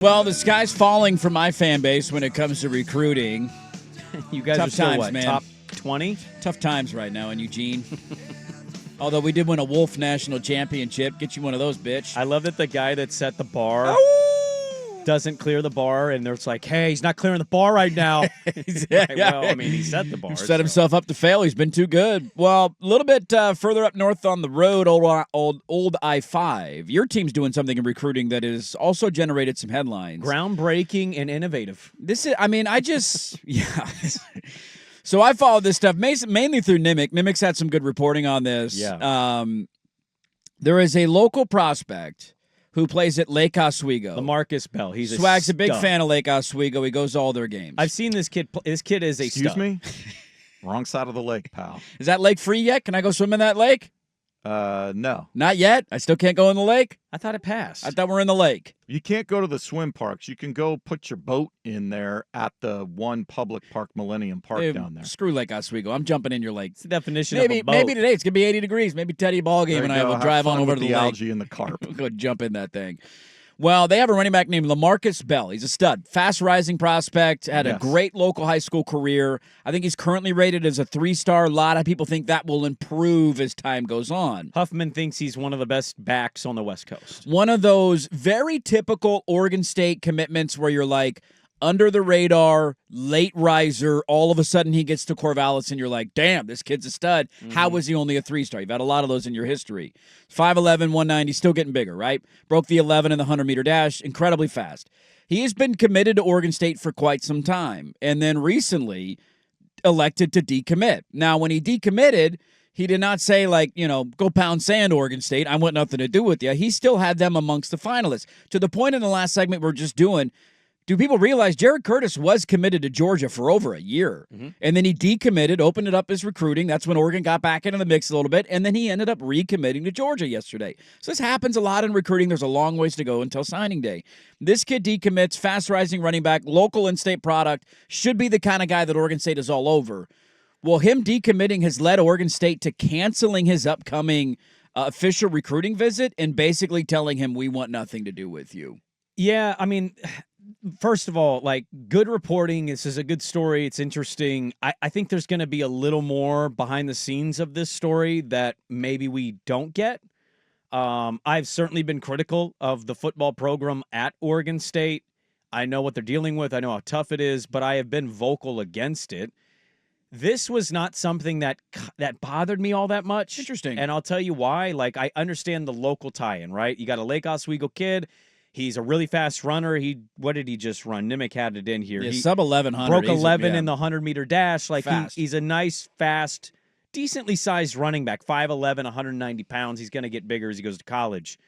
Well, the sky's falling for my fan base when it comes to recruiting. You guys Tough are still times, what, man. top 20? Tough times right now in Eugene. Although we did win a Wolf National Championship. Get you one of those, bitch. I love that the guy that set the bar doesn't clear the bar, and it's like, hey, he's not clearing the bar right now. Well, I mean, he set the bar. Set himself up to fail. He's been too good. Well, a little bit further up north on the road, old I-5. Your team's doing something in recruiting that has also generated some headlines. Groundbreaking and innovative. Yeah. So I followed this stuff mainly through Nimick. Nimick's had some good reporting on this. Yeah. There is a local prospect who plays at Lake Oswego. LaMarcus Bell. He's Swag's a big stud. fan of Lake Oswego. He goes to all their games. I've seen this kid. This kid is a Excuse stud. me? Wrong side of the lake, pal. Is that lake free yet? Can I go swim in that lake? No. Not yet. I still can't go in the lake? I thought it passed. I thought we're in the lake. You can't go to the swim parks. You can go put your boat in there at the one public park, Millennium Park, Hey, down there. Screw Lake Oswego. I'm jumping in your lake. It's the definition Maybe of a boat. maybe today it's going to be 80 degrees. Maybe Teddy Ballgame and I will drive on over to the lake. algae and the carp. Go jump in that thing. Well, they have a running back named LaMarcus Bell. He's a stud. Fast-rising prospect. Had a great local high school career. I think he's currently rated as a 3-star. A lot of people think that will improve as time goes on. Huffman thinks he's one of the best backs on the West Coast. One of those very typical Oregon State commitments where you're like, under the radar, late riser, all of a sudden he gets to Corvallis and you're like, damn, this kid's a stud. How was he only a 3-star? You've had a lot of those in your history. 5'11", 190, still getting bigger, right? Broke the 11 in the 100-meter dash, incredibly fast. He has been committed to Oregon State for quite some time, and then recently elected to decommit. Now, when he decommitted, he did not say, like, go pound sand, Oregon State. I want nothing to do with you. He still had them amongst the finalists. To the point in the last segment we're just doing, do people realize Jared Curtis was committed to Georgia for over a year? And then he decommitted, opened it up as recruiting. That's when Oregon got back into the mix a little bit. And then he ended up recommitting to Georgia yesterday. So this happens a lot in recruiting. There's a long ways to go until signing day. This kid decommits, fast-rising running back, local in-state product, should be the kind of guy that Oregon State is all over. Well, him decommitting has led Oregon State to canceling his upcoming official recruiting visit and basically telling him, we want nothing to do with you. Yeah, I mean, first of all, like, good reporting. This is a good story. It's interesting. I think there's going to be a little more behind the scenes of this story that maybe we don't get. I've certainly been critical of the football program at Oregon State. I know what they're dealing with. I know how tough it is, but I have been vocal against it. This was not something that bothered me all that much. Interesting. And I'll tell you why. Like, I understand the local tie-in, right? You got a Lake Oswego kid. He's a really fast runner. What did he just run? Nimick had it in here. Yeah, he sub 1100. broke 11 in the 100-meter dash. Like, Fast. he's a nice, fast, decently sized running back. 5'11", 190 pounds. He's going to get bigger as he goes to college.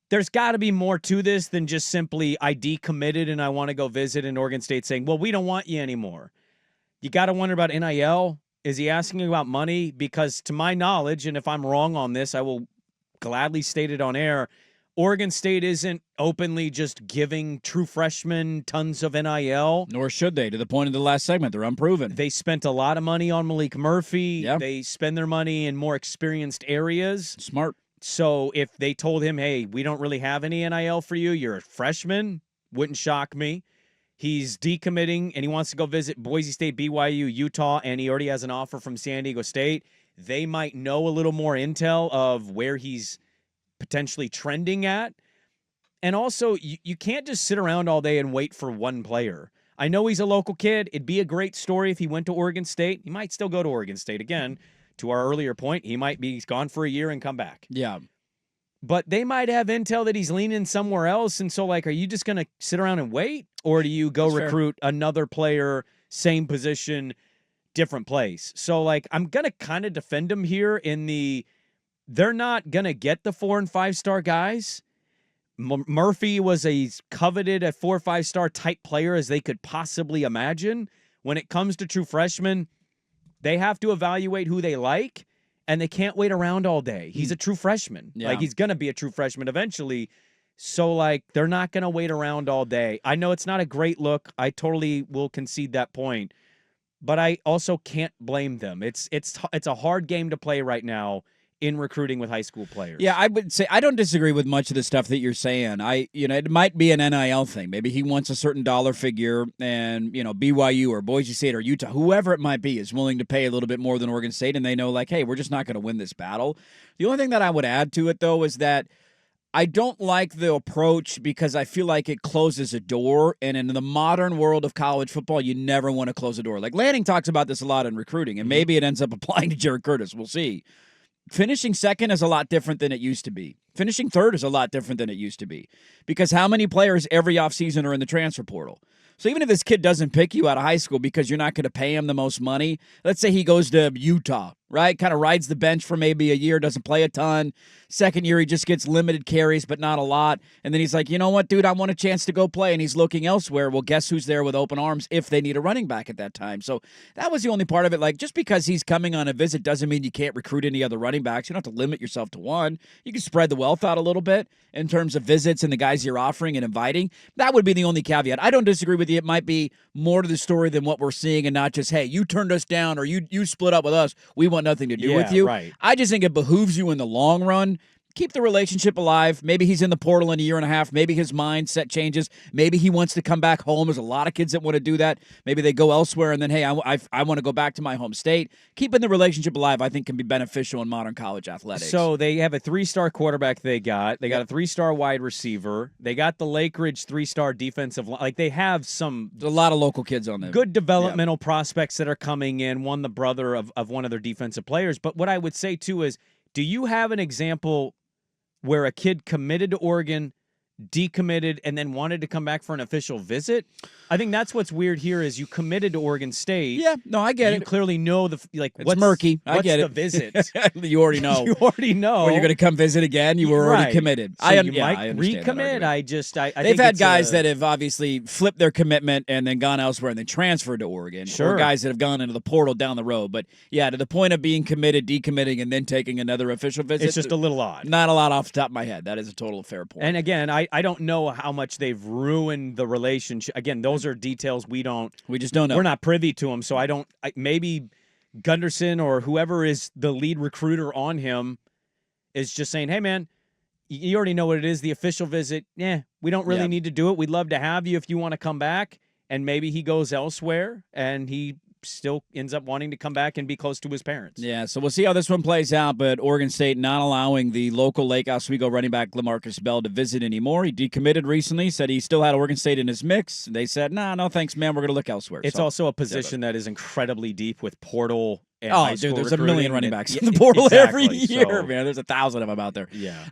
There's got to be more to this than just simply I decommitted and I want to go visit in Oregon State saying, well, we don't want you anymore. You got to wonder about NIL. Is he asking about money? Because to my knowledge, and if I'm wrong on this, I will gladly state it on air, Oregon State isn't openly just giving true freshmen tons of NIL. Nor should they. To the point of the last segment, they're unproven. They spent a lot of money on Malik Murphy. Yeah. They spend their money in more experienced areas. Smart. So if they told him, hey, we don't really have any NIL for you, you're a freshman, wouldn't shock me. He's decommitting, and he wants to go visit Boise State, BYU, Utah, and he already has an offer from San Diego State. They might know a little more intel of where he's potentially trending at. And also, you can't just sit around all day and wait for one player. I know he's a local kid. It'd be a great story if he went to Oregon State. He might still go to Oregon State. Again, to our earlier point, he might be gone for a year and come back. Yeah. But they might have intel that he's leaning somewhere else. And so, like, are you just going to sit around and wait? Or do you go recruit another player, same position, different place? So, like, I'm going to kind of defend him here in they're not going to get the 4- and 5-star guys. Murphy was a 4- or 5-star type player as they could possibly imagine. When it comes to true freshmen, they have to evaluate who they like, and they can't wait around all day. He's a true freshman. Yeah. Like, he's going to be a true freshman eventually. So, like, they're not going to wait around all day. I know it's not a great look. I totally will concede that point. But I also can't blame them. It's a hard game to play right now in recruiting with high school players. Yeah, I would say I don't disagree with much of the stuff that you're saying. It might be an NIL thing. Maybe he wants a certain dollar figure, and BYU or Boise State or Utah, whoever it might be, is willing to pay a little bit more than Oregon State, and they know, like, hey, we're just not going to win this battle. The only thing that I would add to it, though, is that I don't like the approach because I feel like it closes a door, and in the modern world of college football, you never want to close a door. Like Lanning talks about this a lot in recruiting, and maybe it ends up applying to Jared Curtis. We'll see. Finishing second is a lot different than it used to be. Finishing third is a lot different than it used to be because how many players every offseason are in the transfer portal? So even if this kid doesn't pick you out of high school because you're not going to pay him the most money, let's say he goes to Utah, right? Kind of rides the bench for maybe a year, doesn't play a ton. Second year, he just gets limited carries, but not a lot. And then he's like, you know what, dude, I want a chance to go play. And he's looking elsewhere. Well, guess who's there with open arms if they need a running back at that time? So that was the only part of it. Like, just because he's coming on a visit doesn't mean you can't recruit any other running backs. You don't have to limit yourself to one. You can spread the wealth out a little bit in terms of visits and the guys you're offering and inviting. That would be the only caveat. I don't disagree with you. It might be more to the story than what we're seeing and not just, hey, you turned us down or you split up with us. We want nothing to do with you. Right. I just think it behooves you in the long run. Keep the relationship alive. Maybe he's in the portal in a year and a half. Maybe his mindset changes. Maybe he wants to come back home. There's a lot of kids that want to do that. Maybe they go elsewhere and then, hey, I want to go back to my home state. Keeping the relationship alive, I think, can be beneficial in modern college athletics. So they have a 3-star quarterback they got. They got a 3-star wide receiver. They got the Lake Ridge 3-star defensive line. Like, they have a lot of local kids on there. Good developmental prospects that are coming in. One, the brother of one of their defensive players. But what I would say, too, is do you have an example where a kid committed to Oregon, decommitted, and then wanted to come back for an official visit? I think that's what's weird here is you committed to Oregon State. Yeah, no, I get it. You clearly know it's murky. I get it. What's the visit? You already know. You already know. Or you're going to come visit again. You were already committed. So you might recommit. I They've think had guys that have obviously flipped their commitment and then gone elsewhere and then transferred to Oregon. Sure. Or guys that have gone into the portal down the road. But yeah, to the point of being committed, decommitting, and then taking another official visit. It's just a little odd. Not a lot off the top of my head. That is a total fair point. And again, I don't know how much they've ruined the relationship. Again, those are details we just don't know. We're not privy to them, so maybe Gunderson or whoever is the lead recruiter on him is just saying, hey, man, you already know what it is, the official visit. Yeah, we don't really need to do it. We'd love to have you if you want to come back. And maybe he goes elsewhere and he still ends up wanting to come back and be close to his parents. Yeah, so we'll see how this one plays out, but Oregon State not allowing the local Lake Oswego running back LaMarcus Bell to visit anymore. He decommitted recently, said he still had Oregon State in his mix. They said, nah, no thanks, man, we're going to look elsewhere. It's also a position that is incredibly deep with portal and high school dude, there's a million running and, backs in the portal exactly, every year, man. There's 1,000 of them out there. Yeah.